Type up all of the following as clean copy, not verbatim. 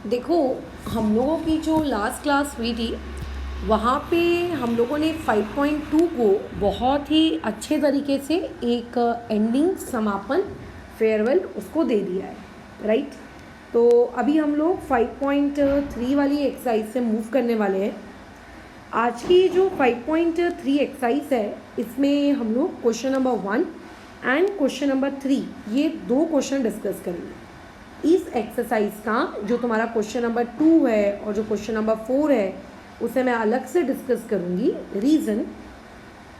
देखो, हम लोगों की जो लास्ट क्लास हुई थी वहाँ पे हम लोगों ने 5.2 को बहुत ही अच्छे तरीके से एक एंडिंग समापन फेयरवेल उसको दे दिया है, राइट। तो अभी हम लोग 5.3 वाली एक्सरसाइज से मूव करने वाले हैं। आज की जो 5.3 एक्सरसाइज है इसमें हम लोग question number 1 and question number 3 ये दो क्वेश्चन डिस्कस करेंगे। इस एक्सरसाइज का जो तुम्हारा क्वेश्चन नंबर 2 है और जो क्वेश्चन नंबर 4 है उसे मैं अलग से डिस्कस करूँगी। रीज़न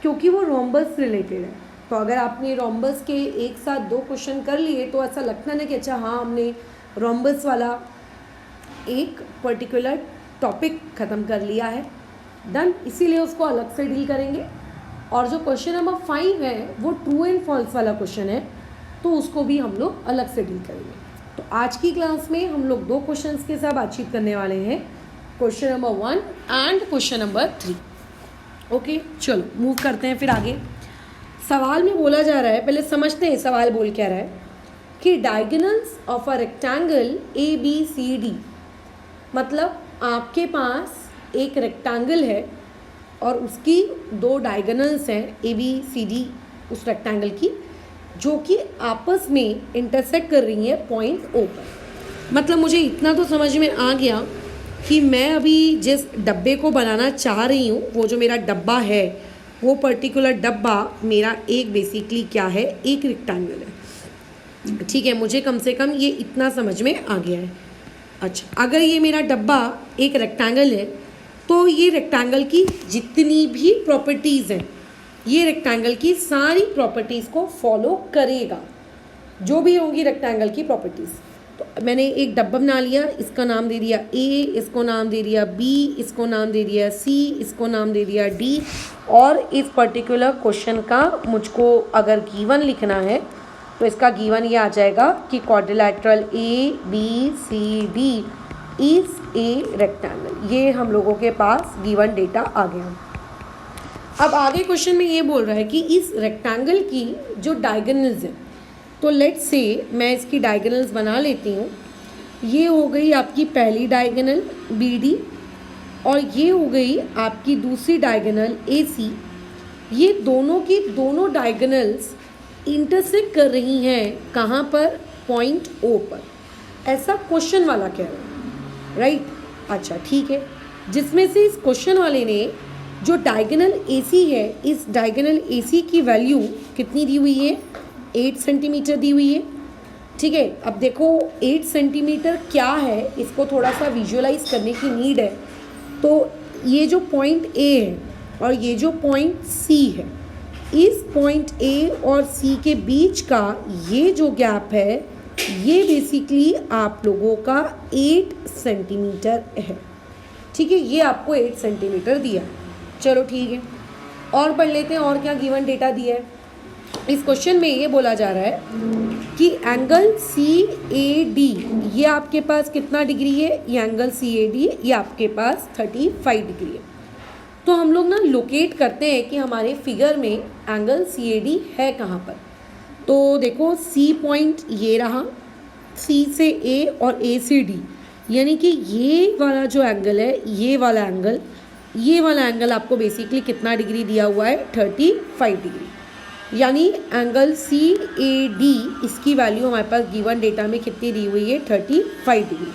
क्योंकि वो रोम्बस रिलेटेड है। तो अगर आपने रोम्बस के एक साथ दो क्वेश्चन कर लिए तो ऐसा लगता नहीं कि अच्छा हाँ हमने रोम्बस वाला एक पर्टिकुलर टॉपिक ख़त्म कर लिया है, डन। इसीलिए उसको अलग से डील करेंगे। और जो क्वेश्चन नंबर 5 है वो ट्रू एंड फॉल्स वाला क्वेश्चन है, तो उसको भी हम लोग अलग से डील करेंगे। तो आज की क्लास में हम लोग दो क्वेश्चंस के साथ बातचीत करने वाले हैं, question number 1 and question number 3। Okay, चलो मूव करते हैं फिर आगे। सवाल में बोला जा रहा है, पहले समझते हैं सवाल बोल क्या रहा है कि diagonals of a rectangle ABCD, मतलब आपके पास एक रेक्टेंगल है और उसकी दो डायगोनल्स हैं ABCD उस रेक्टेंगल की, जो कि आपस में इंटरसेक्ट कर रही हैं पॉइंट O पर। मतलब मुझे इतना तो समझ में आ गया कि मैं अभी जिस डब्बे को बनाना चाह रही हूँ, वो जो मेरा डब्बा है वो पर्टिकुलर डब्बा मेरा एक बेसिकली क्या है, एक रेक्टेंगल है। ठीक है, मुझे कम से कम ये इतना समझ में आ गया है। अच्छा, अगर ये मेरा डब्बा एक रेक्टेंगल है तो ये रेक्टेंगल की जितनी भी प्रॉपर्टीज़ हैं, ये रेक्टेंगल की सारी प्रॉपर्टीज़ को फॉलो करेगा, जो भी होंगी रेक्टेंगल की प्रॉपर्टीज़। तो मैंने एक डब्बा बना लिया, इसका नाम दे दिया A, इसको नाम दे दिया B, इसको नाम दे दिया C, इसको नाम दे दिया D। और इस पर्टिकुलर क्वेश्चन का मुझको अगर गिवन लिखना है तो इसका गिवन ये आ जाएगा कि quadrilateral ABCD is a rectangle. ये हम लोगों के पास गिवन डेटा आ गया। अब आगे क्वेश्चन में ये बोल रहा है कि इस रेक्टेंगल की जो डायगोनल्स हैं, तो लेट्स से मैं इसकी डायगोनल्स बना लेती हूँ। ये हो गई आपकी पहली डायगोनल BD और ये हो गई आपकी दूसरी डायगोनल AC। ये दोनों की दोनों डायगोनल्स इंटरसेक्ट कर रही हैं कहाँ पर, पॉइंट O पर। ऐसा क्वेश्चन वाला कह रहा है, राइट। अच्छा ठीक है, जिसमें से इस क्वेश्चन वाले ने जो डायगोनल AC है, इस डायगोनल AC की वैल्यू कितनी दी हुई है, 8 सेंटीमीटर दी हुई है। ठीक है, अब देखो 8 सेंटीमीटर क्या है, इसको थोड़ा सा विजुअलाइज करने की नीड है। तो ये जो पॉइंट A है और ये जो पॉइंट C है, इस पॉइंट A और C के बीच का ये जो गैप है, ये बेसिकली आप लोगों का 8 सेंटीमीटर है। ठीक है, ये आपको 8 सेंटीमीटर दिया। चलो ठीक है, और पढ़ लेते हैं और क्या गिवन डेटा दिया है। इस क्वेश्चन में ये बोला जा रहा है कि एंगल CAD ये आपके पास कितना डिग्री है, ये एंगल CAD ये आपके पास 35 डिग्री है। तो हम लोग ना लोकेट करते हैं कि हमारे फिगर में एंगल CAD है कहाँ पर। तो देखो C पॉइंट ये रहा, C से A और A से D, यानी कि ये वाला जो एंगल है, ये वाला एंगल आपको बेसिकली कितना डिग्री दिया हुआ है, 35 डिग्री। यानी एंगल CAD इसकी वैल्यू हमारे पास गिवन डेटा में कितनी दी हुई है, 35 डिग्री।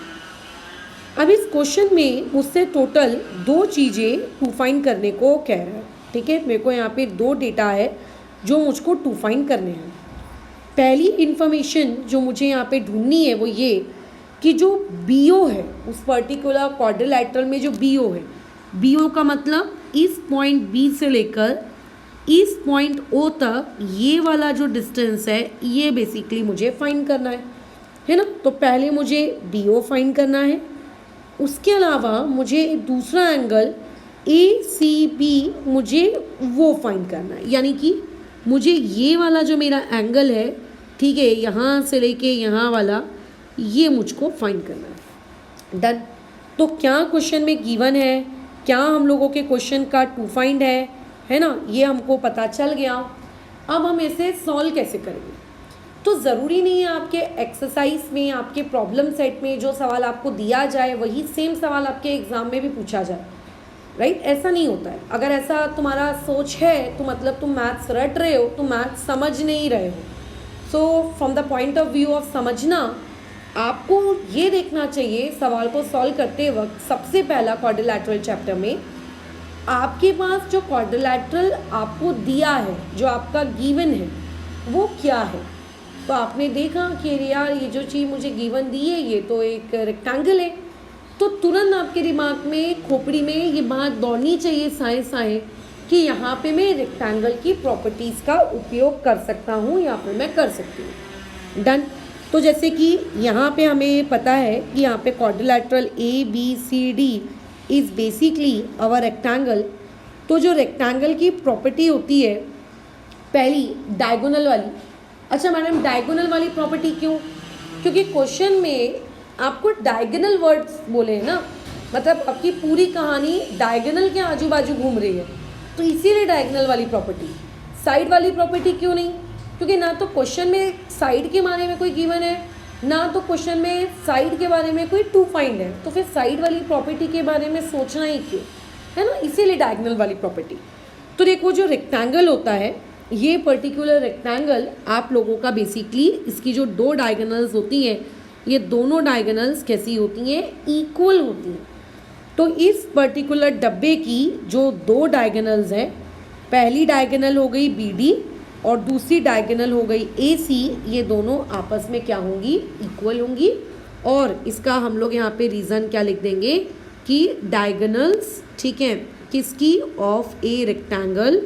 अब इस क्वेश्चन में मुझसे टोटल दो चीज़ें टू फाइंड करने को कह रहा है। ठीक है, मेरे को यहाँ पे दो डेटा है जो मुझको टू फाइंड करने हैं। पहली इन्फॉर्मेशन जो मुझे यहाँ पे ढूंढनी है वो ये कि जो BO है उस पर्टिकुलर क्वाड्रिलैटरल में जो BO है, BO का मतलब इस पॉइंट B से लेकर इस पॉइंट O तक ये वाला जो डिस्टेंस है, ये बेसिकली मुझे फाइंड करना है ना। तो पहले मुझे BO फाइंड करना है, उसके अलावा मुझे दूसरा एंगल ACB मुझे वो फाइंड करना है। यानी कि मुझे ये वाला जो मेरा एंगल है, ठीक है, यहाँ से लेके यहाँ वाला, ये मुझको फाइंड करना है, डन। तो क्या क्वेश्चन में गिवन है, क्या हम लोगों के क्वेश्चन का टू फाइंड है ना, ये हमको पता चल गया। अब हम इसे सॉल्व कैसे करेंगे। तो ज़रूरी नहीं है आपके एक्सरसाइज में, आपके प्रॉब्लम सेट में जो सवाल आपको दिया जाए वही सेम सवाल आपके एग्ज़ाम में भी पूछा जाए, राइट? ऐसा नहीं होता है। अगर ऐसा तुम्हारा सोच है तो मतलब तुम मैथ्स रट रहे हो, तुम मैथ्स समझ नहीं रहे हो। So from the point of view of समझना, आपको ये देखना चाहिए सवाल को सॉल्व करते वक्त, सबसे पहला क्वाड्रिलैटरल चैप्टर में आपके पास जो क्वाड्रिलैटरल आपको दिया है, जो आपका गिवन है, वो क्या है। तो आपने देखा कि यार ये जो चीज़ मुझे गिवन दी है ये तो एक रेक्टेंगल है, तो तुरंत आपके दिमाग में, खोपड़ी में ये बात दौड़नी चाहिए साए साए कि यहाँ पे मैं रेक्टेंगल की प्रॉपर्टीज़ का उपयोग कर सकता हूँ या फिर मैं कर सकती हूँ। डन। तो जैसे कि यहाँ पे हमें पता है कि यहाँ पे quadrilateral ABCD is basically our rectangle. तो जो रेक्टेंगल की प्रॉपर्टी होती है, पहली डायगोनल वाली। अच्छा मैडम, डायगोनल वाली प्रॉपर्टी क्यों? क्योंकि क्वेश्चन में आपको डायगोनल वर्ड्स बोले हैं ना, मतलब आपकी पूरी कहानी डायगोनल के आजू बाजू घूम रही है, तो इसीलिए डायगोनल वाली प्रॉपर्टी। साइड वाली प्रॉपर्टी क्यों नहीं? क्योंकि ना तो क्वेश्चन में साइड के बारे में कोई गिवन है, ना तो क्वेश्चन में साइड के बारे में कोई टू फाइंड है, तो फिर साइड वाली प्रॉपर्टी के बारे में सोचना ही क्यों, है ना? इसीलिए डायगोनल वाली प्रॉपर्टी। तो देखो जो रेक्टेंगल होता है, ये पर्टिकुलर रेक्टेंगल आप लोगों का बेसिकली, इसकी जो दो डायगोनल्स होती हैं, ये दोनों डायगोनल्स कैसी होती हैं? इक्वल होती हैं। तो इस पर्टिकुलर डब्बे की जो दो डायगोनल्स हैं, पहली डायगोनल हो गई BD और दूसरी डायगोनल हो गई AC, ये दोनों आपस में क्या होंगी? इक्वल होंगी। और इसका हम लोग यहाँ पे रीज़न क्या लिख देंगे कि डायगोनल्स, ठीक है, किसकी? Of a rectangle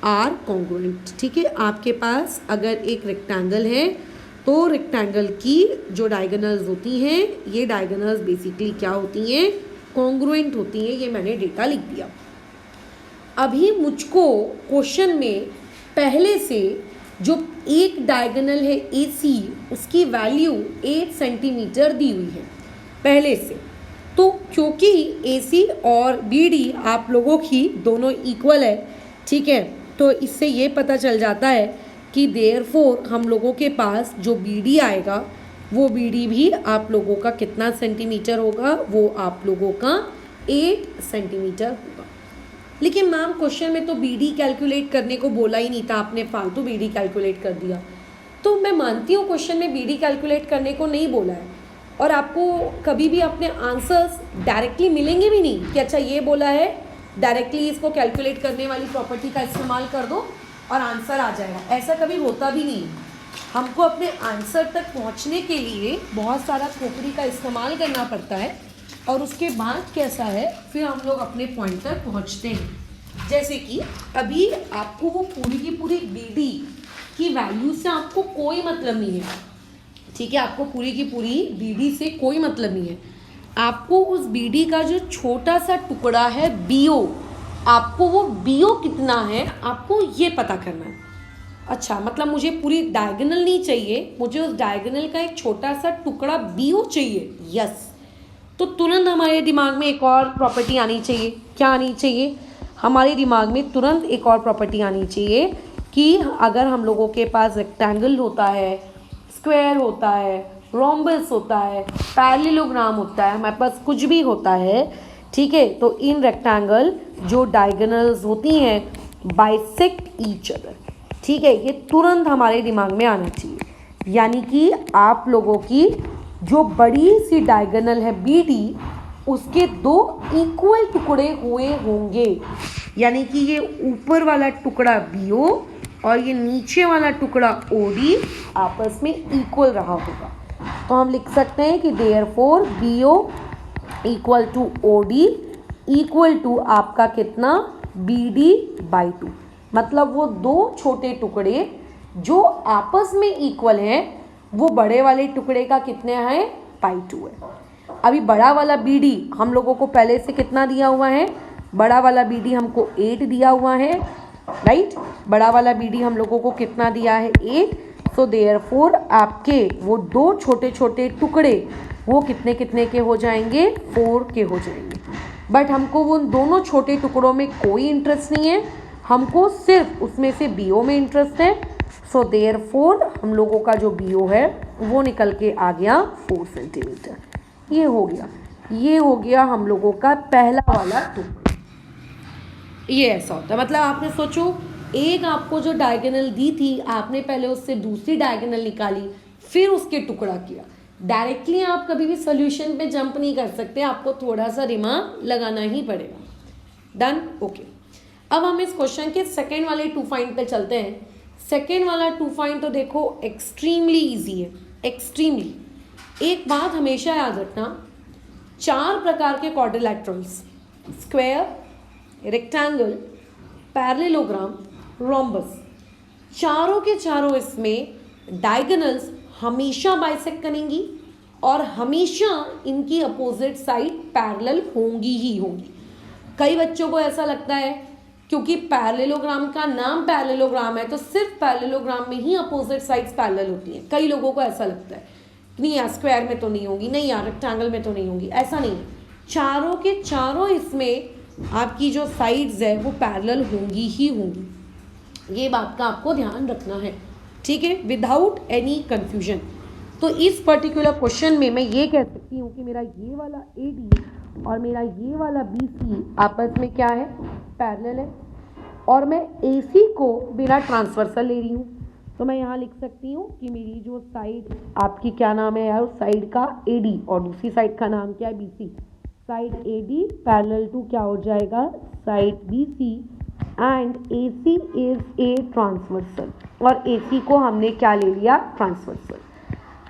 are congruent. ठीक है, आपके पास अगर एक रेक्टेंगल है तो रेक्टेंगल की जो डायगोनल्स होती हैं, ये डायगोनल्स बेसिकली क्या होती हैं? कॉन्ग्रुएंट होती हैं। ये मैंने डेटा लिख दिया। अभी मुझको क्वेश्चन में पहले से जो एक डायगोनल है AC, उसकी वैल्यू 8 सेंटीमीटर दी हुई है पहले से। तो क्योंकि AC और BD आप लोगों की दोनों इक्वल है, ठीक है, तो इससे ये पता चल जाता है कि देयरफॉर हम लोगों के पास जो BD आएगा, वो BD भी आप लोगों का कितना सेंटीमीटर होगा? वो आप लोगों का 8 सेंटीमीटर होगा। लेकिन मैम क्वेश्चन में तो BD कैलकुलेट करने को बोला ही नहीं था, आपने फालतू BD कैलकुलेट कर दिया। तो मैं मानती हूँ क्वेश्चन में BD कैलकुलेट करने को नहीं बोला है, और आपको कभी भी अपने आंसर्स डायरेक्टली मिलेंगे भी नहीं कि अच्छा ये बोला है, डायरेक्टली इसको कैलकुलेट करने वाली प्रॉपर्टी का इस्तेमाल कर दो और आंसर आ जाएगा। ऐसा कभी होता भी नहीं। हमको अपने आंसर तक पहुंचने के लिए बहुत सारा खोपड़ी का इस्तेमाल करना पड़ता है, और उसके बाद कैसा है, फिर हम लोग अपने पॉइंट तक पहुंचते हैं। जैसे कि अभी आपको वो पूरी की पूरी BD की वैल्यू से आपको कोई मतलब नहीं है, ठीक है, आपको पूरी की पूरी BD से कोई मतलब नहीं है। आपको उस BD का जो छोटा सा टुकड़ा है BO, आपको वो BO कितना है आपको ये पता करना है। अच्छा, मतलब मुझे पूरी डायगोनल नहीं चाहिए, मुझे उस डायगोनल का एक छोटा सा टुकड़ा BO चाहिए। यस, तो तुरंत हमारे दिमाग में एक और प्रॉपर्टी आनी चाहिए। क्या आनी चाहिए? हमारे दिमाग में तुरंत एक और प्रॉपर्टी आनी चाहिए कि अगर हम लोगों के पास रेक्टेंगल होता है, स्क्वायर होता है, रोम्बस होता है, पैरेललोग्राम होता है, हमारे पास कुछ भी होता है, ठीक है, तो इन रेक्टेंगल जो डायगोनल्स होती हैं बाइसेक्ट ईच अदर। ठीक है, ये तुरंत हमारे दिमाग में आना चाहिए। यानी कि आप लोगों की जो बड़ी सी डायगोनल है BD, उसके दो इक्वल टुकड़े हुए होंगे। यानी कि ये ऊपर वाला टुकड़ा BO और ये नीचे वाला टुकड़ा OD आपस में इक्वल रहा होगा। तो हम लिख सकते हैं कि therefore BO equal to OD equal to आपका कितना? BD/2। मतलब वो दो छोटे टुकड़े जो आपस में इक्वल हैं, वो बड़े वाले टुकड़े का कितने हैं? π2 है। अभी बड़ा वाला BD हम लोगों को पहले से कितना दिया हुआ है? बड़ा वाला BD हमको 8 दिया हुआ है, राइट? बड़ा वाला BD हम लोगों को कितना दिया है? 8। सो देयरफॉर आपके वो दो छोटे छोटे टुकड़े वो कितने कितने के हो जाएंगे? 4 के हो जाएंगे। बट हमको वो दोनों छोटे टुकड़ों में कोई इंटरेस्ट नहीं है, हमको सिर्फ उसमें से BO में इंटरेस्ट है। सो देयरफॉर हम लोगों का जो BO है वो निकल के आ गया 4 सेंटीमीटर। ये हो गया हम लोगों का पहला वाला टुकड़ा। ये ऐसा होता है, मतलब आपने सोचो एक आपको जो डायगोनल दी थी, आपने पहले उससे दूसरी डायगोनल निकाली, फिर उसके टुकड़ा किया। डायरेक्टली आप कभी भी सॉल्यूशन पे जंप नहीं कर सकते, आपको थोड़ा सा दिमाग लगाना ही पड़ेगा। Done, okay. अब हम इस क्वेश्चन के सेकेंड वाले 2 फाइंड पे चलते हैं। सेकेंड वाला 2 फाइंड तो देखो एक्सट्रीमली ईजी है, एक्सट्रीमली। एक बात हमेशा याद रखना, 4 प्रकार के क्वाड्रिलैटरल्स, स्क्वायर, रेक्टेंगल, पैरेललोग्राम, रोम्बस, चारों के चारों इसमें डायगोनल्स हमेशा बाइसेक्ट करेंगी और हमेशा इनकी अपोजिट साइड पैरेलल होंगी ही होंगी। कई बच्चों को ऐसा लगता है क्योंकि पैरेललोग्राम का नाम पैरेललोग्राम है तो सिर्फ पैरेललोग्राम में ही अपोजिट साइड्स पैरेलल होती हैं। कई लोगों को ऐसा लगता है नहीं यार स्क्वायर में तो नहीं होंगी, नहीं यार रेक्टेंगल में तो नहीं होंगी। ऐसा नहीं है, चारों के चारों इसमें आपकी जो साइड्स है वो पैरेलल होंगी ही होंगी। ये बात का आपको ध्यान रखना है, ठीक है, विदाउट एनी कंफ्यूजन। तो इस पर्टिकुलर क्वेश्चन में मैं ये कह सकती हूँ कि मेरा ये वाला AD और मेरा ये वाला BC आपस में क्या है, पैरेलल है, और मैं AC को मेरा ट्रांसवर्सल ले रही हूँ। तो मैं यहाँ लिख सकती हूँ कि मेरी जो साइड आपकी क्या नाम है यार, उस साइड का AD और दूसरी साइड का नाम क्या है, BC। Side AD parallel to क्या हो जाएगा, side BC, and AC is a transversal, और AC को हमने क्या ले लिया, ट्रांसवर्सल।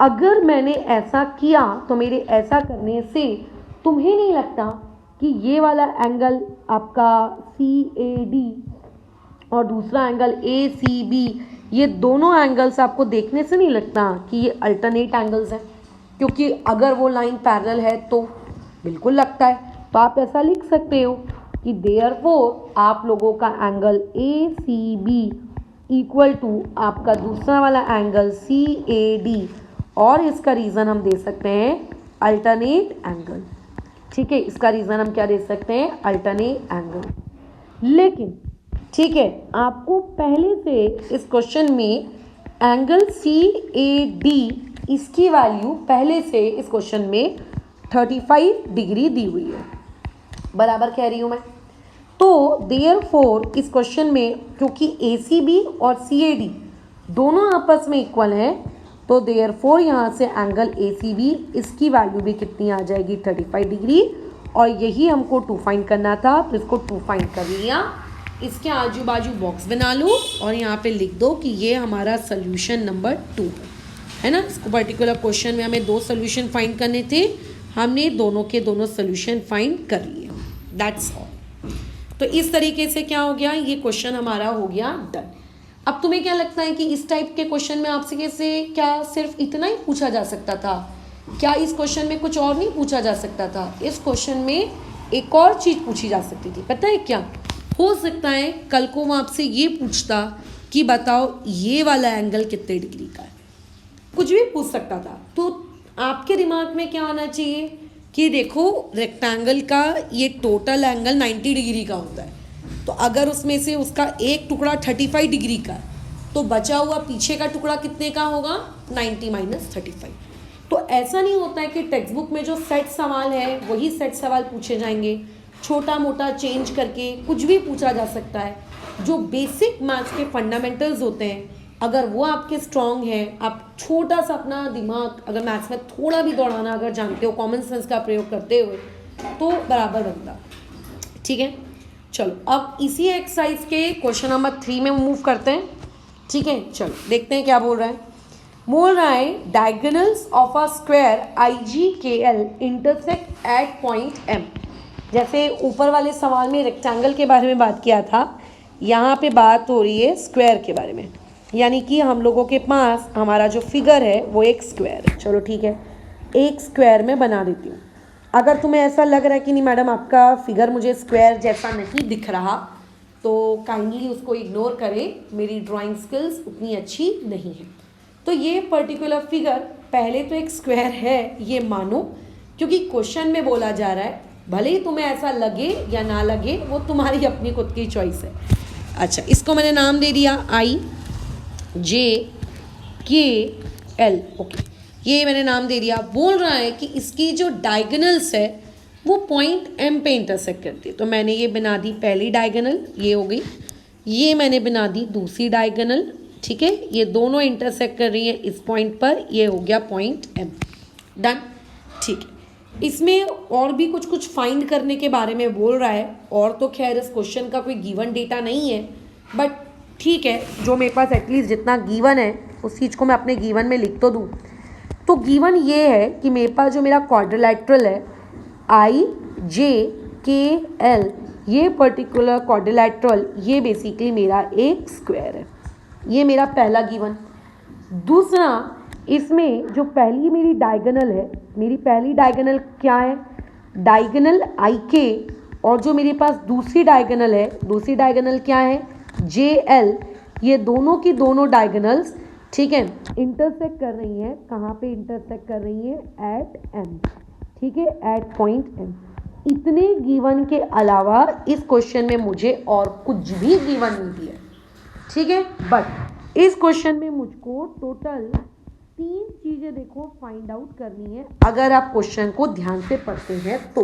अगर मैंने ऐसा किया तो मेरे ऐसा करने से तुम्हें नहीं लगता कि ये वाला एंगल आपका CAD और दूसरा एंगल ACB, ये दोनों एंगल्स आपको देखने से नहीं लगता कि ये अल्टरनेट एंगल्स हैं? क्योंकि अगर वो लाइन पैरेलल है तो बिल्कुल लगता है। तो आप ऐसा लिख सकते हो कि देयरफॉर आप लोगों का एंगल ACB इक्वल टू आपका दूसरा वाला एंगल CAD, और इसका रीज़न हम दे सकते हैं अल्टरनेट एंगल। ठीक है, इसका रीज़न हम क्या दे सकते हैं, अल्टरनेट एंगल। लेकिन ठीक है, आपको पहले से इस क्वेश्चन में एंगल CAD इसकी वैल्यू पहले से इस क्वेश्चन में 35 डिग्री दी हुई है, बराबर कह रही हूँ मैं। तो देयरफॉर इस क्वेश्चन में क्योंकि ACB और CAD दोनों आपस में इक्वल हैं, तो देयरफॉर यहाँ से एंगल ACB इसकी वैल्यू भी कितनी आ जाएगी, 35 डिग्री, और यही हमको 2 फाइंड करना था, तो इसको 2 फाइंड कर लिया। इसके आजू बाजू बॉक्स बना लो और यहाँ पे लिख दो कि ये हमारा सोल्यूशन नंबर 2 है ना। इसको पर्टिकुलर क्वेश्चन में हमें 2 सोल्यूशन फाइंड करने थे, हमने दोनों के दोनों सोल्यूशन फाइंड कर लिए, दैट्स ऑल। तो इस तरीके से क्या हो गया, ये क्वेश्चन हमारा हो गया डन। अब तुम्हें क्या लगता है कि इस टाइप के क्वेश्चन में आपसे कैसे क्या सिर्फ इतना ही पूछा जा सकता था? क्या इस क्वेश्चन में कुछ और नहीं पूछा जा सकता था? इस क्वेश्चन में एक और चीज़ पूछी जा सकती थी, पता है क्या? हो सकता है कल को वो आपसे ये पूछता कि बताओ ये वाला एंगल कितने डिग्री का है, कुछ भी पूछ सकता था। तो आपके दिमाग में क्या आना चाहिए कि देखो रेक्टेंगल का ये टोटल एंगल 90 डिग्री का होता है, तो अगर उसमें से उसका एक टुकड़ा 35 डिग्री का है तो बचा हुआ पीछे का टुकड़ा कितने का होगा, 90 माइनस 35। तो ऐसा नहीं होता है कि टेक्स्ट बुक में जो सेट सवाल है वही सेट सवाल पूछे जाएंगे, छोटा मोटा चेंज करके कुछ भी पूछा जा सकता है। जो बेसिक मैथ्स के फंडामेंटल्स होते हैं अगर वो आपके स्ट्रॉन्ग हैं, आप छोटा सा अपना दिमाग अगर मैथ्स में थोड़ा भी दौड़ाना अगर जानते हो, कॉमन सेंस का प्रयोग करते हुए, तो बराबर बनता। ठीक है, चलो अब इसी एक्सरसाइज के क्वेश्चन नंबर 3 में मूव करते हैं। ठीक है, चलो देखते हैं क्या बोल रहा है। बोल रहा है diagonals of a square IGKL intersect at point M। जैसे ऊपर वाले सवाल में रेक्टेंगल के बारे में बात किया था, यहाँ पे बात हो रही है स्क्वायर के बारे में, यानी कि हम लोगों के पास हमारा जो फिगर है वो एक स्क्वायर है। चलो ठीक है, एक स्क्वायर में बना देती हूँ। अगर तुम्हें ऐसा लग रहा है कि नहीं मैडम आपका फिगर मुझे स्क्वायर जैसा नहीं दिख रहा, तो काइंडली उसको इग्नोर करें, मेरी ड्राइंग स्किल्स उतनी अच्छी नहीं है। तो ये पर्टिकुलर फिगर पहले तो एक स्क्वायर है ये मानो, क्योंकि क्वेश्चन में बोला जा रहा है, भले ही तुम्हें ऐसा लगे या ना लगे वो तुम्हारी अपनी खुद की चॉइस है। अच्छा, इसको मैंने नाम दे दिया I, जे के एल, ओके, ये मैंने नाम दे दिया। बोल रहा है कि इसकी जो डायगोनल्स है वो पॉइंट एम पे इंटरसेक्ट करती है। तो मैंने ये बना दी पहली डायगोनल, ये हो गई। ये मैंने बना दी दूसरी डायगोनल, ठीक है, ये दोनों इंटरसेक्ट कर रही हैं इस पॉइंट पर, ये हो गया पॉइंट एम। डन, ठीक है। इसमें और भी कुछ कुछ फाइंड करने के बारे में बोल रहा है, और तो खैर इस क्वेश्चन का कोई गिवन डेटा नहीं है, बट ठीक है, जो मेरे पास एटलीस्ट जितना गिवन है उस चीज़ को मैं अपने गिवन में लिख तो दूँ। तो गिवन ये है कि मेरे पास जो मेरा क्वाड्रिलैटरल है आई जे के एल, ये पर्टिकुलर क्वाड्रिलैटरल, ये बेसिकली मेरा एक स्क्वायर है। ये मेरा पहला गिवन। दूसरा, इसमें जो पहली मेरी डायगोनल है, मेरी पहली डायगोनल क्या है, डायगोनल आई के, और जो मेरे पास दूसरी डायगोनल है, दूसरी डायगोनल क्या है, जे एल, ये दोनों की दोनों डायगोनल्स, ठीक है, इंटरसेक्ट कर रही हैं। कहाँ पे इंटरसेक्ट कर रही हैं, एट एम, ठीक है, एट पॉइंट एम। इतने गिवन के अलावा इस क्वेश्चन में मुझे और कुछ भी गिवन नहीं दिया, ठीक है। बट इस क्वेश्चन में मुझको टोटल 3 चीज़ें देखो फाइंड आउट करनी है अगर आप क्वेश्चन को ध्यान से पढ़ते हैं तो।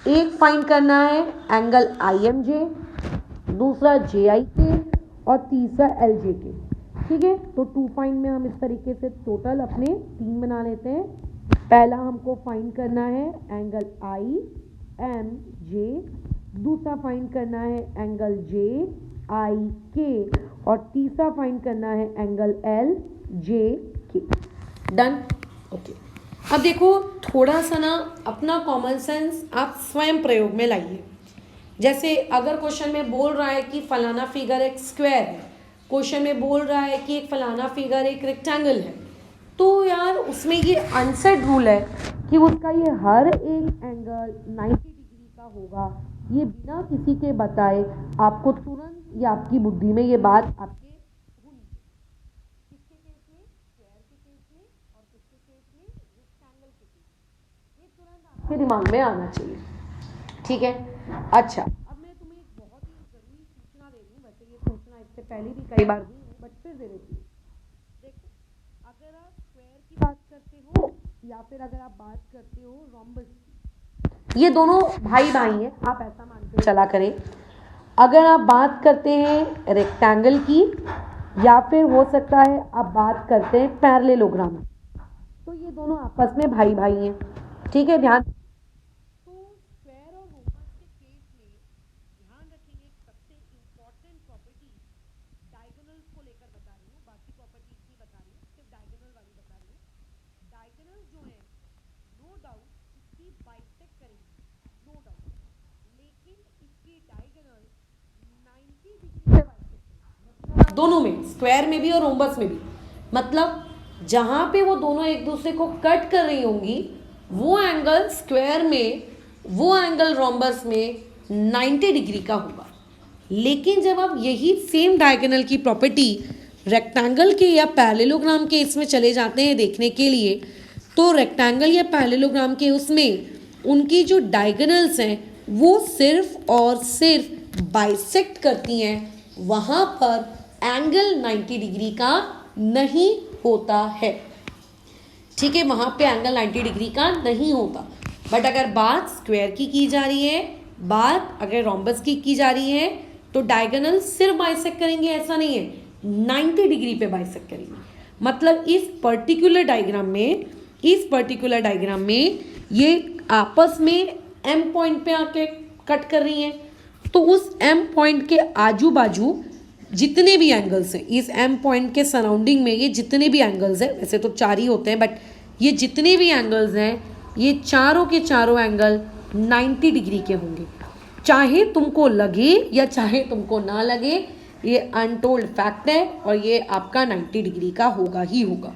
एक फाइंड करना है एंगल आई एम जे, दूसरा जे आई के, और तीसरा एल जे के, ठीक है। तो 2 फाइंड में हम इस तरीके से टोटल अपने 3 बना लेते हैं। पहला हमको फाइंड करना है एंगल आई एम जे, दूसरा फाइंड करना है एंगल जे आई के, और तीसरा फाइंड करना है एंगल एल जे के। Done, okay. अब देखो, थोड़ा सा ना अपना कॉमन सेंस आप स्वयं प्रयोग में लाइए। जैसे अगर क्वेश्चन में बोल रहा है कि फलाना फिगर एक स्क्वायर है, क्वेश्चन में बोल रहा है कि एक फलाना फिगर एक रेक्टेंगल है, तो यार उसमें ये अनसेड रूल है कि उसका ये हर एक एंगल 90 डिग्री का होगा। ये बिना किसी के बताए आपको तुरंत या आपकी बुद्धि में ये बात आपके होनी चाहिए। किसके केस में, स्क्वायर के केस में, और किसके केस में, रेक्टेंगल के केस में, ये तुरंत आपके दिमाग में आना चाहिए, ठीक है। अच्छा, अब मैं तुम्हें एक बहुत ही ज़रूरी सूचना दे रही हूँ। वैसे ये सूचना इससे पहले भी कई बार दी है, बट फिर दे देती हूँ। देखो, अगर आप स्क्वायर की बात करते हो या फिर अगर आप बात करते हो रोम्बस की, ये दोनों भाई भाई हैं, आप ऐसा मान के चला करें। अगर आप बात करते हैं रेक्टेंगल की, या फिर हो सकता है आप बात करते हैं पैरेललोग्राम, तो ये दोनों आपस में भाई भाई हैं, ठीक है। ध्यान, तो स्क्वायर और रोम्बस के केस में ध्यान रखेंगे सबसे इम्पॉर्टेंट प्रॉपर्टी, डायगोनल्स को लेकर बता रही हूँ, बाकी प्रॉपर्टीज नहीं बता रही हूँ, सिर्फ डायगोनल वाली बता रही हूँ। डायगोनल जो है, नो डाउट इसकी बाइसेक्ट करेंगे, नो डाउट, लेकिन इसकी डायगोनल 90 डिग्री से बाइसेक्ट करेंगे, दोनों में, स्क्वायर में भी और रोम्बस में भी। मतलब जहाँ पे वो दोनों एक दूसरे को कट कर रही होंगी, वो एंगल स्क्वायर में, वो एंगल रोम्बस में 90 डिग्री का होगा। लेकिन जब आप यही सेम डायगोनल की प्रॉपर्टी रेक्टेंगल के या पैरेललोग्राम के इसमें चले जाते हैं देखने के लिए, तो रेक्टेंगल या पैरेललोग्राम के उसमें उनकी जो डायगोनल्स हैं वो सिर्फ और सिर्फ बाइसेक्ट करती हैं, वहाँ पर एंगल 90 डिग्री का नहीं होता है, ठीक है। वहाँ पे एंगल 90 डिग्री का नहीं होता। बट अगर बात स्क्वायर की जा रही है, बात अगर रोम्बस की जा रही है, तो डायगोनल सिर्फ बाइसेक्ट करेंगे ऐसा नहीं है, 90 डिग्री पे बाइसेक्ट करेंगे। मतलब इस पर्टिकुलर डायग्राम में ये आपस में एम पॉइंट पे आके कट कर रही हैं, तो उस एम पॉइंट के आजू बाजू जितने भी एंगल्स हैं, इस एम पॉइंट के सराउंडिंग में ये जितने भी एंगल्स हैं, वैसे तो 4 ही होते हैं, बट ये जितने भी एंगल्स हैं, ये चारों के चारों एंगल 90 डिग्री के होंगे। चाहे तुमको लगे या चाहे तुमको ना लगे, ये अनटोल्ड फैक्ट है, और ये आपका 90 डिग्री का होगा ही होगा।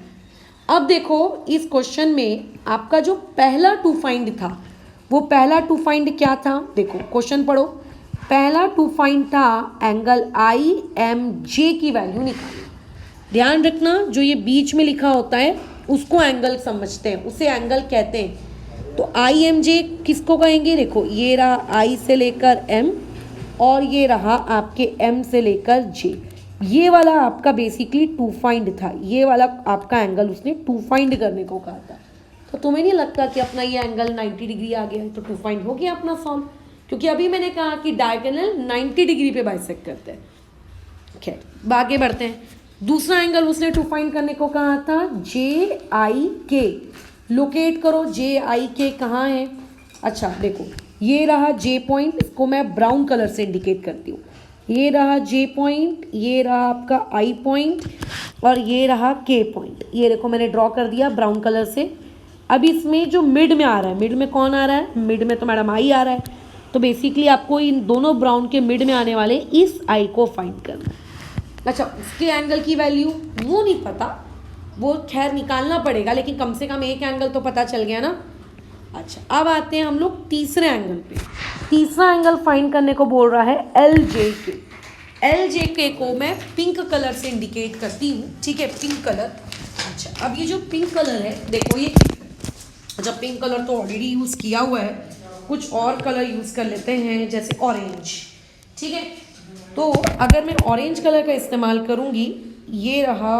अब देखो, इस क्वेश्चन में आपका जो पहला टू फाइंड था, वो पहला टू फाइंड क्या था, देखो क्वेश्चन पढ़ो। पहला टू फाइंड था एंगल आई एम जे की वैल्यू निकालनी। ध्यान रखना, जो ये बीच में लिखा होता है उसको एंगल समझते हैं, उसे एंगल कहते हैं। तो आई एम जे किसको कहेंगे, देखो ये रहा आई से लेकर एम, और ये रहा आपके एम से लेकर जे, ये वाला आपका बेसिकली टू फाइंड था, ये वाला आपका एंगल उसने टू फाइंड करने को कहा था। तो तुम्हें नहीं लगता कि अपना ये एंगल 90 डिग्री आ गया है, तो टू फाइंड हो गया अपना सॉल्व, क्योंकि अभी मैंने कहा कि डायगोनल 90 डिग्री पे बाइसेक्ट करते हैं। खैर आगे बढ़ते हैं। दूसरा एंगल उसने टू फाइंड करने को कहा था JIK। लोकेट करो JIK कहाँ है। अच्छा देखो, ये रहा J पॉइंट, इसको मैं ब्राउन कलर से इंडिकेट करती हूँ। ये रहा J पॉइंट, ये रहा आपका I पॉइंट, और ये रहा K पॉइंट। ये देखो मैंने ड्रॉ कर दिया ब्राउन कलर से। अब इसमें जो मिड में आ रहा है, मिड में कौन आ रहा है, मिड में तो मैडम I आ रहा है। तो बेसिकली आपको इन दोनों ब्राउन के मिड में आने वाले इस I को फाइंड करना है। अच्छा, उसके एंगल की वैल्यू वो नहीं पता, वो खैर निकालना पड़ेगा, लेकिन कम से कम एक एंगल तो पता चल गया ना। अच्छा, अब आते हैं हम लोग तीसरे एंगल पे। तीसरा एंगल फाइंड करने को बोल रहा है LJK। LJK को मैं पिंक कलर से इंडिकेट करती हूँ, ठीक है, पिंक कलर। अच्छा, अब ये जो पिंक कलर है देखो, ये अच्छा पिंक कलर तो ऑलरेडी यूज़ किया हुआ है, कुछ और कलर यूज़ कर लेते हैं, जैसे ऑरेंज, ठीक है। तो अगर मैं ऑरेंज कलर का इस्तेमाल करूँगी, ये रहा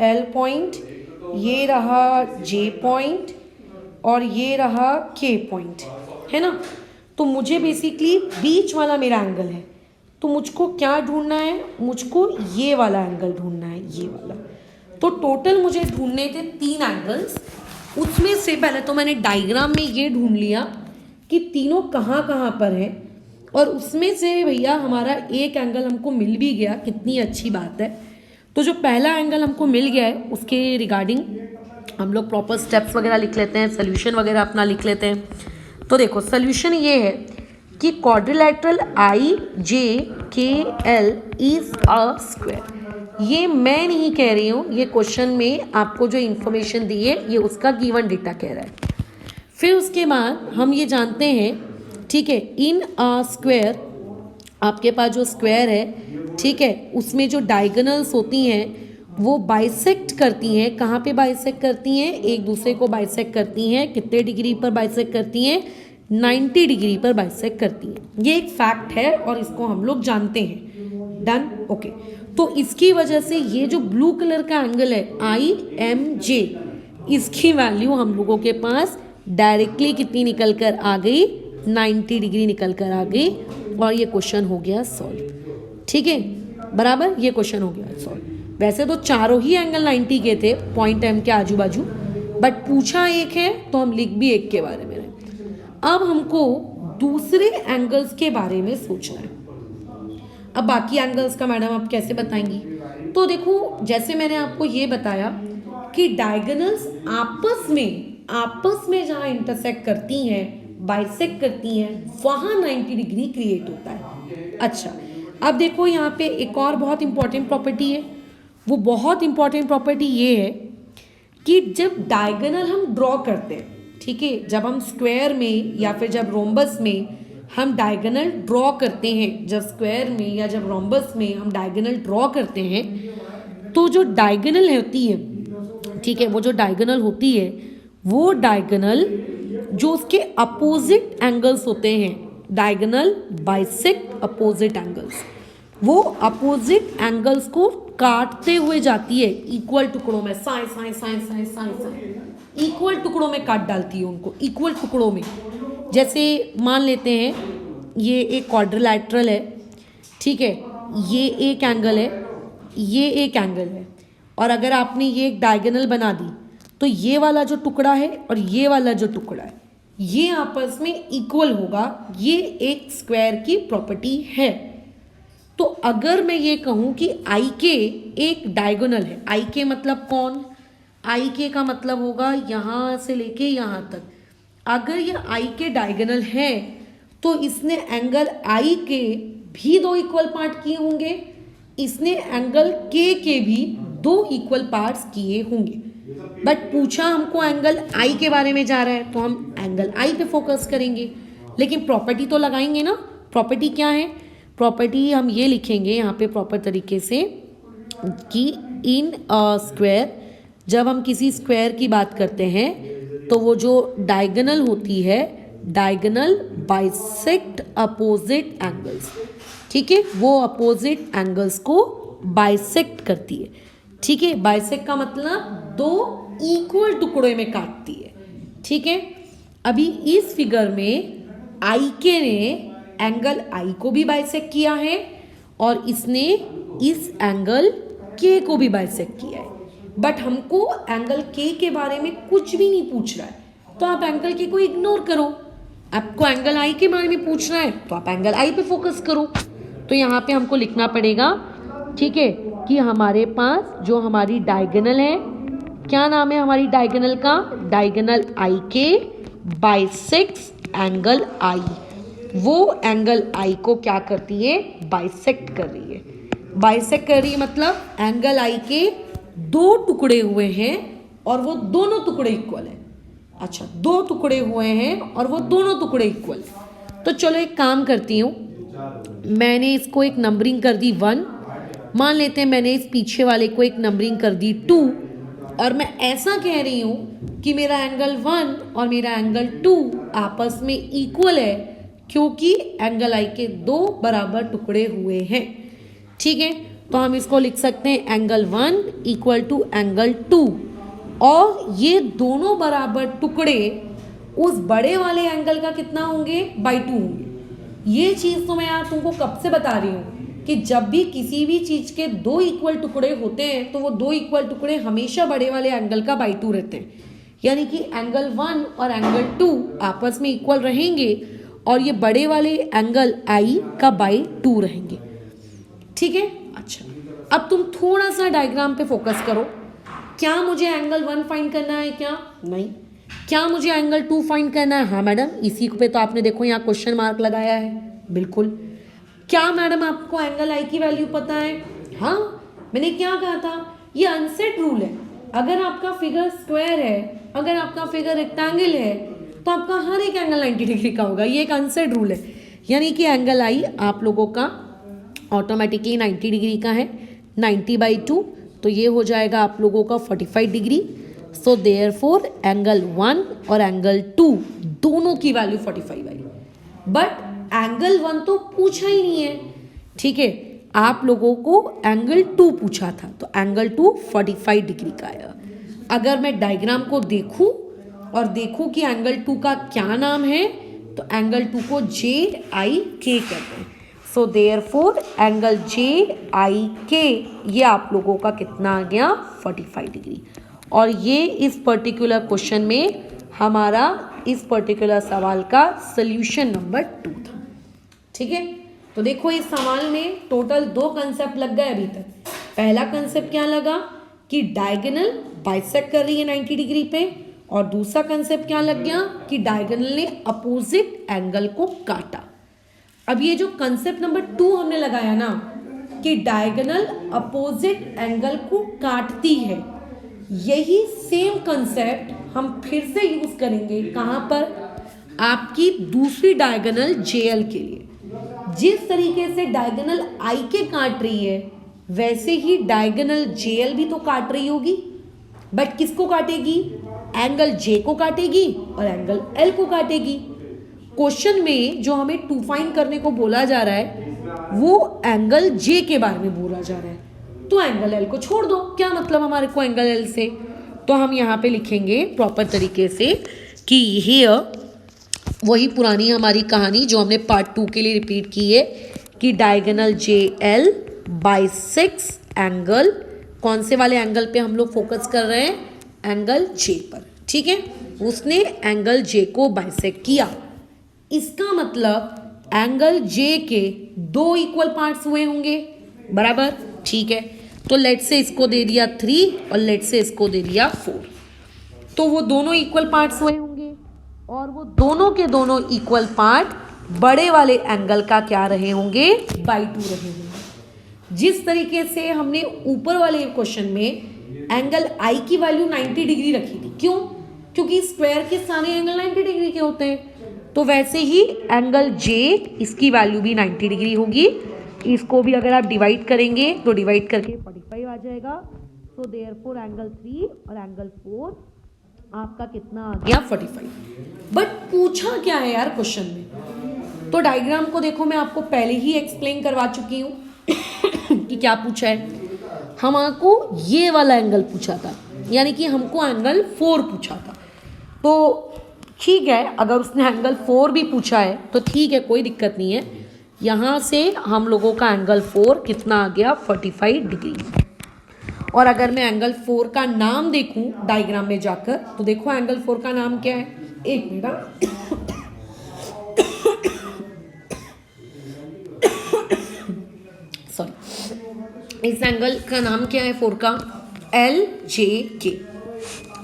L पॉइंट, ये रहा J पॉइंट, और ये रहा K पॉइंट, है ना। तो मुझे बेसिकली बीच वाला मेरा एंगल है, तो मुझको क्या ढूंढना है, मुझको ये वाला एंगल ढूंढना है, ये वाला। तो टोटल मुझे ढूंढने थे 3 एंगल्स। उसमें से पहले तो मैंने डायग्राम में ये ढूंढ लिया कि तीनों कहाँ कहाँ पर हैं, और उसमें से भैया हमारा एक एंगल हमको मिल भी गया, कितनी अच्छी बात है। तो जो पहला एंगल हमको मिल गया है, उसके रिगार्डिंग हम लोग प्रॉपर स्टेप्स वगैरह लिख लेते हैं, सोल्यूशन वगैरह अपना लिख लेते हैं। तो देखो सोल्यूशन ये है कि quadrilateral IJKL is a square. ये मैं नहीं कह रही हूँ, ये क्वेश्चन में आपको जो इन्फॉर्मेशन दी है ये उसका गिवन डेटा कह रहा है। फिर उसके बाद हम ये जानते हैं, ठीक है, इन अ स्क्वायर, आपके पास जो स्क्वायर है, ठीक है, उसमें जो डायगोनल्स होती हैं वो बाइसेक्ट करती हैं। कहाँ पे बाइसेक्ट करती हैं, एक दूसरे को बाइसेक्ट करती हैं। कितने डिग्री पर बाइसेक्ट करती हैं, 90 डिग्री पर बाइसेक्ट करती हैं। ये एक फैक्ट है और इसको हम लोग जानते हैं। Done, okay. तो इसकी वजह से ये जो ब्लू कलर का एंगल है IMJ, इसकी वैल्यू हम लोगों के पास डायरेक्टली कितनी निकल कर आ गई, 90 डिग्री निकल कर आ गई, और ये क्वेश्चन हो गया सॉल्व। ठीक है, बराबर, ये क्वेश्चन हो गया सॉल्व। वैसे तो चारों ही एंगल 90 के थे पॉइंट M के आजू बाजू, बट पूछा एक है तो हम लिख भी एक के बारे में रहे। अब हमको दूसरे एंगल्स के बारे में सोचना है। अब बाकी एंगल्स का मैडम आप कैसे बताएंगी। तो देखो, जैसे मैंने आपको ये बताया कि डायगोनल्स आपस में जहाँ इंटरसेक्ट करती हैं, बाइसेक्ट करती हैं, वहाँ 90 डिग्री क्रिएट होता है। अच्छा, अब देखो यहाँ पे एक और बहुत इंपॉर्टेंट प्रॉपर्टी है। वो बहुत इंपॉर्टेंट प्रॉपर्टी ये है कि जब डायगोनल हम ड्रॉ करते हैं, ठीक है, जब हम स्क्वायर में या फिर जब रोम्बस में हम डायगोनल ड्रॉ करते हैं, जब स्क्वायर में या जब रोम्बस में हम डायगोनल ड्रॉ करते हैं, तो जो डायगोनल होती है, ठीक है, वो जो डायगोनल होती है, वो डायगोनल जो उसके अपोजिट एंगल्स होते हैं, डायगोनल बाइसेक्ट अपोजिट एंगल्स, वो अपोजिट एंगल्स को काटते हुए जाती है इक्वल टुकड़ों में, साए साए साए साए साए साए, इक्वल टुकड़ों में काट डालती है उनको, इक्वल टुकड़ों में। जैसे मान लेते हैं ये एक क्वाड्रिलैटरल है, ठीक है, ये एक एंगल है, ये एक एंगल है, और अगर आपने ये एक डायगोनल बना दी तो ये वाला जो टुकड़ा है और ये वाला जो टुकड़ा है ये आपस में इक्वल होगा। ये एक स्क्वायर की प्रॉपर्टी है। तो अगर मैं ये कहूँ कि IK एक डायगोनल है, IK मतलब कौन, IK का मतलब होगा यहाँ से लेके यहाँ तक। अगर ये IK डायगोनल है तो इसने एंगल I के भी 2 इक्वल पार्ट किए होंगे, इसने एंगल K के भी 2 इक्वल पार्ट्स किए होंगे। बट पूछा हमको एंगल I के बारे में जा रहा है, तो हम एंगल I पे फोकस करेंगे, लेकिन प्रॉपर्टी तो लगाएंगे ना। प्रॉपर्टी क्या है, प्रॉपर्टी हम ये लिखेंगे यहाँ पे प्रॉपर तरीके से कि इन अ स्क्वायर, जब हम किसी स्क्वायर की बात करते हैं तो वो जो डायगोनल होती है, डायगोनल बाइसेक्ट अपोजिट एंगल्स, ठीक है, वो अपोजिट एंगल्स को बाइसेक्ट करती है। ठीक है, बाइसेक्ट का मतलब दो इक्वल टुकड़े में काटती है। ठीक है, अभी इस फिगर में आई के ने एंगल आई को भी बाइसेक्ट किया है और इसने इस एंगल के को भी बाइसेक्ट किया है, बट हमको एंगल के बारे में कुछ भी नहीं पूछ रहा है, तो आप एंगल के को इग्नोर करो। आपको एंगल आई के बारे में पूछना है तो आप एंगल आई पे फोकस करो। तो यहाँ पे हमको लिखना पड़ेगा, ठीक है, कि हमारे पास जो हमारी डायगोनल है, क्या नाम है हमारी डायगोनल का, डायगोनल आई के बाइसेक्ट्स एंगल आई। वो एंगल आई को क्या करती है, बाइसेक्ट कर रही है। बाइसेक्ट कर रही है मतलब एंगल आई के दो टुकड़े हुए हैं और वो दोनों टुकड़े इक्वल है। अच्छा, दो टुकड़े हुए हैं और वो दोनों टुकड़े इक्वल है। तो चलो एक काम करती हूँ, मैंने इसको एक नंबरिंग कर दी 1, मान लेते हैं मैंने इस पीछे वाले को एक नंबरिंग कर दी 2, और मैं ऐसा कह रही हूँ कि मेरा एंगल 1 और मेरा एंगल 2 आपस में इक्वल है, क्योंकि एंगल आई के दो बराबर टुकड़े हुए हैं। ठीक है, तो हम इसको लिख सकते हैं एंगल 1 इक्वल टू एंगल 2, और ये दोनों बराबर टुकड़े उस बड़े वाले एंगल का कितना होंगे, बाई 2 होंगे। ये चीज़ तो मैं यार तुमको कब से बता रही हूँ कि जब भी किसी भी चीज़ के दो इक्वल टुकड़े होते हैं तो वो दो इक्वल टुकड़े हमेशा बड़े वाले एंगल का बाई 2 रहते हैं, यानी कि एंगल 1 और एंगल 2 आपस में इक्वल रहेंगे और ये बड़े वाले एंगल आई का बाई 2 रहेंगे। ठीक है, अच्छा अब तुम थोड़ा सा डायग्राम पे फोकस करो। क्या मुझे एंगल 1 फाइंड करना है, क्या नहीं, क्या मुझे एंगल 2 फाइंड करना है, हाँ मैडम, इसी पे तो आपने देखो यहाँ क्वेश्चन मार्क लगाया है, बिल्कुल। क्या मैडम आपको एंगल आई की वैल्यू पता है, हाँ, मैंने क्या कहा था, ये अनसेट रूल है। अगर आपका फिगर स्क्वायर है, अगर आपका फिगर रेक्टेंगल है, तो आपका हर एक एंगल 90 डिग्री का होगा, ये एक अनसेट रूल है। यानी कि एंगल आई आप लोगों का ऑटोमेटिकली 90 डिग्री का है, 90/2, तो ये हो जाएगा आप लोगों का 45 डिग्री। सो देयरफॉर एंगल 1 और एंगल 2 दोनों की वैल्यू 45 आई, बट एंगल 1 तो पूछा ही नहीं है। ठीक है, आप लोगों को एंगल 2 पूछा था, तो एंगल 2 45 डिग्री का आया। अगर मैं डायग्राम को देखूं और देखूं कि एंगल 2 का क्या नाम है, तो एंगल 2 को JIK कहते हैं। सो देयरफॉर एंगल JIK ये आप लोगों का कितना आ गया, 45 डिग्री। और ये इस पर्टिकुलर क्वेश्चन में हमारा इस पर्टिकुलर सवाल का सोल्यूशन नंबर 2 था। ठीक है, तो देखो इस सवाल में टोटल 2 कंसेप्ट लग गए अभी तक। पहला कंसेप्ट क्या लगा कि डायगोनल बाइसेक्ट कर रही है 90 डिग्री पे, और दूसरा कंसेप्ट क्या लग गया कि डायगोनल ने अपोजिट एंगल को काटा। अब ये जो कंसेप्ट नंबर 2 हमने लगाया ना कि डायगोनल अपोजिट एंगल को काटती है, यही सेम कंसेप्ट हम फिर से यूज करेंगे कहाँ पर, आपकी दूसरी डायगोनल JL के लिए। जिस तरीके से डायगोनल IK काट रही है, वैसे ही डायगोनल JL भी तो काट रही होगी, बट किसको काटेगी, एंगल J को काटेगी और एंगल L को काटेगी। क्वेश्चन में जो हमें 2 फाइंड करने को बोला जा रहा है वो एंगल J के बारे में बोला जा रहा है, तो एंगल L को छोड़ दो। क्या मतलब हमारे को एंगल L से, तो हम यहाँ पे लिखेंगे प्रॉपर तरीके से कि हियर वही पुरानी हमारी कहानी जो हमने पार्ट 2 के लिए रिपीट की है कि डायगोनल JL बाइसेक्ट्स एंगल, कौन से वाले एंगल पे हम लोग फोकस कर रहे हैं, एंगल J पर। ठीक है, उसने एंगल J को बाइसेक्ट किया, इसका मतलब एंगल J के 2 इक्वल पार्ट्स हुए होंगे, बराबर। ठीक है, तो लेट से इसको दे दिया 3 और लेट से इसको दे दिया 4, तो वो दोनों इक्वल पार्ट्स हुए होंगे, और वो दोनों के दोनों इक्वल पार्ट बड़े वाले एंगल का क्या रहे होंगे, बाई 2 रहे होंगे। जिस तरीके से हमने ऊपर वाले क्वेश्चन में एंगल आई की वैल्यू 90 डिग्री रखी थी, क्यों, क्योंकि स्क्वायर के सारे एंगल 90 डिग्री के होते हैं, तो वैसे ही एंगल J इसकी वैल्यू भी 90 डिग्री होगी। इसको भी अगर आप डिवाइड करेंगे तो डिवाइड करके 45 आ जाएगा। सो देयरफॉर एंगल 3 और एंगल 4 आपका कितना आ गया, 45। बट पूछा क्या है यार क्वेश्चन में, तो डायग्राम को देखो, मैं आपको पहले ही एक्सप्लेन करवा चुकी हूँ कि कि क्या पूछा है, हमको ये वाला एंगल पूछा था, यानी कि हमको एंगल 4 पूछा था। तो ठीक है, अगर उसने एंगल 4 भी पूछा है तो ठीक है, कोई दिक्कत नहीं है। यहाँ से हम लोगों का एंगल 4 कितना आ गया, 45 डिग्री। और अगर मैं एंगल 4 का नाम देखूं डायग्राम में जाकर, तो देखो एंगल 4 का नाम क्या है, एक मिनट, सॉरी, इस एंगल का नाम क्या है 4 का, LJK।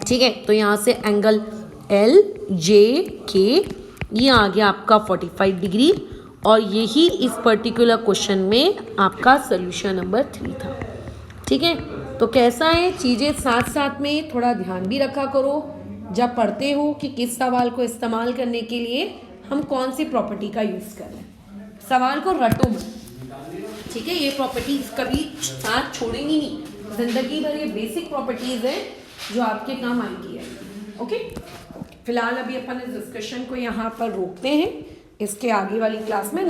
ठीक है, तो यहाँ से एंगल LJK ये आ गया आपका 45 डिग्री, और यही इस पर्टिकुलर क्वेश्चन में आपका सोल्यूशन नंबर 3 था। ठीक है, तो कैसा है, चीज़ें साथ साथ में थोड़ा ध्यान भी रखा करो जब पढ़ते हो कि किस सवाल को इस्तेमाल करने के लिए हम कौन सी प्रॉपर्टी का यूज़ कर रहे हैं। सवाल को रटो मत, ठीक है, ये प्रॉपर्टीज कभी साथ छोड़ेंगी नहीं, जिंदगी भर ये बेसिक प्रॉपर्टीज है जो आपके काम आएंगी है। ओके, फिलहाल अभी अपन इस डिस्कशन को यहाँ पर रोकते हैं, इसके आगे वाली क्लास में